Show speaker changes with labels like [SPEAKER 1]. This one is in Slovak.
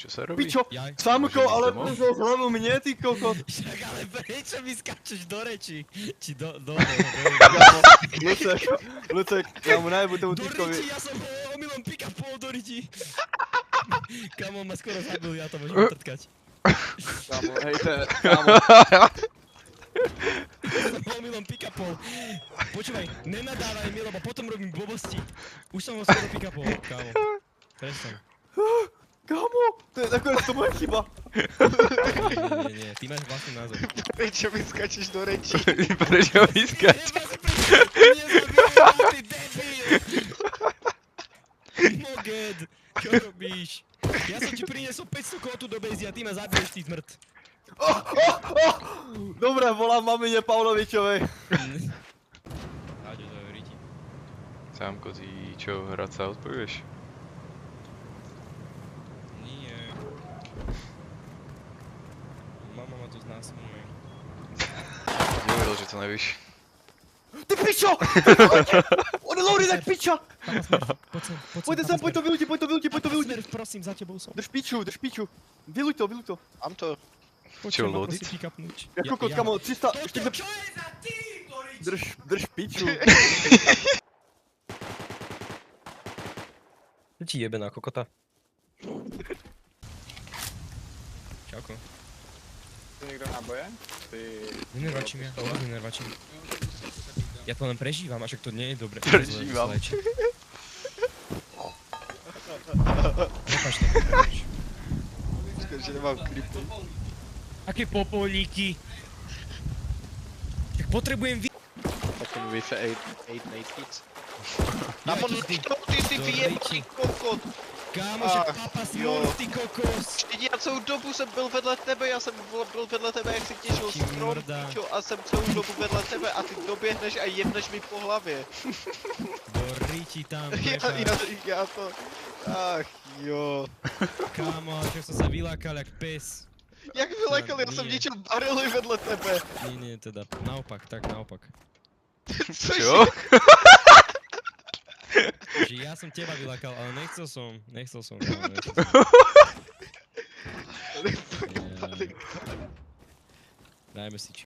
[SPEAKER 1] Čo sa robí?
[SPEAKER 2] Pičo,
[SPEAKER 3] Jaj.
[SPEAKER 2] Samko,
[SPEAKER 1] Môžem ísť
[SPEAKER 2] ale
[SPEAKER 1] domov?
[SPEAKER 2] pozor hlavu mne, ty kokot.
[SPEAKER 3] Však ale prečo mi skáčeš do reči? Či do
[SPEAKER 2] Kámo, Lucek, ja mu najbu tomu týpkovi.
[SPEAKER 3] reči, ja som ho omylom pick-upol do reči. Kamo ma skoro zabil, ja to môžem trtkať.
[SPEAKER 2] Kámo, hej, kámo.
[SPEAKER 3] Som ho omylom pick-upol. Počúvaj, nenadávaj mi, lebo potom robím blbosti. Už som ho skoro pick-upol, kámo. Prestaň.
[SPEAKER 2] Kámo, to je nakoniec to moja chyba.
[SPEAKER 3] Nie, ty máš vlastný názor.
[SPEAKER 4] Prečo mi skačeš do reči?
[SPEAKER 1] Prečo vyskať?
[SPEAKER 3] Ty debil! Moged, čo robíš? Ja som ti priniesol 500 kótu do bejzy a ty ma zabiješ, ty zmrt.
[SPEAKER 2] Dobre, volám mamine Pavlovičovej.
[SPEAKER 3] Áďo, to je riti.
[SPEAKER 1] Sámko, ty čo, hrať sa odpovieš?
[SPEAKER 3] Nie. Mama ma tu znásilňuje.
[SPEAKER 1] Nevedel, že to nevíš.
[SPEAKER 2] Ty pičo! On je loaded jak piča!
[SPEAKER 3] Poď sem,
[SPEAKER 2] Poď sem, poď to vyľudí, poď to vyľudí, poď to vyľudí.
[SPEAKER 3] Smer, prosím, za tebou som.
[SPEAKER 2] Drž piču. Vyľuď to, vyľuď to.
[SPEAKER 4] Mám to.
[SPEAKER 1] Čo,
[SPEAKER 3] Poď sem ma
[SPEAKER 1] loaded?
[SPEAKER 3] prosím pick-upnúť.
[SPEAKER 2] Ja kokot, kamo, 300,
[SPEAKER 3] Toto, čo je za ty, Dorič?
[SPEAKER 2] Drž piču.
[SPEAKER 3] Čo ti jebe na kokota? Čauko.
[SPEAKER 4] Tu niekto náboje? Ty...
[SPEAKER 3] Nenervačím ja, nenervačím. Ja to len prežívam, a však to nie je dobre.
[SPEAKER 1] Prežívam.
[SPEAKER 3] Prepač to.
[SPEAKER 4] Skôr, že nemám klipy.
[SPEAKER 3] Aké popolíky? Tak potrebujem
[SPEAKER 4] Fucking with 8 medkits.
[SPEAKER 3] Ja
[SPEAKER 4] Namon,
[SPEAKER 3] ti-
[SPEAKER 4] ty si
[SPEAKER 3] do
[SPEAKER 4] vyjebaný
[SPEAKER 3] reči.
[SPEAKER 4] kokot!
[SPEAKER 3] Kámo, že
[SPEAKER 4] Ach,
[SPEAKER 3] papa
[SPEAKER 4] jo.
[SPEAKER 3] smrt, ty kokos!
[SPEAKER 4] Vždyť já celou dobu jsem byl vedle tebe, já jsem byl vedle tebe, jak si těžil
[SPEAKER 3] Ti
[SPEAKER 4] strom,
[SPEAKER 3] mrdá.
[SPEAKER 4] pičo, a jsem celou dobu vedle tebe a ty doběhneš a jebneš mi po hlavě.
[SPEAKER 3] Do riči tam,
[SPEAKER 4] Já
[SPEAKER 3] prepáč.
[SPEAKER 4] to... Ach jo.
[SPEAKER 3] Kámo, že som sa vylákal jak pes.
[SPEAKER 4] Jak vylekal, já jsem
[SPEAKER 3] Nie.
[SPEAKER 4] ničil barely vedle tebe.
[SPEAKER 3] Nie, teda, naopak, tak naopak.
[SPEAKER 1] Čo?
[SPEAKER 3] Že ja som teba vylákal, ale nechcel som, kámo, nechcel som. Dajme si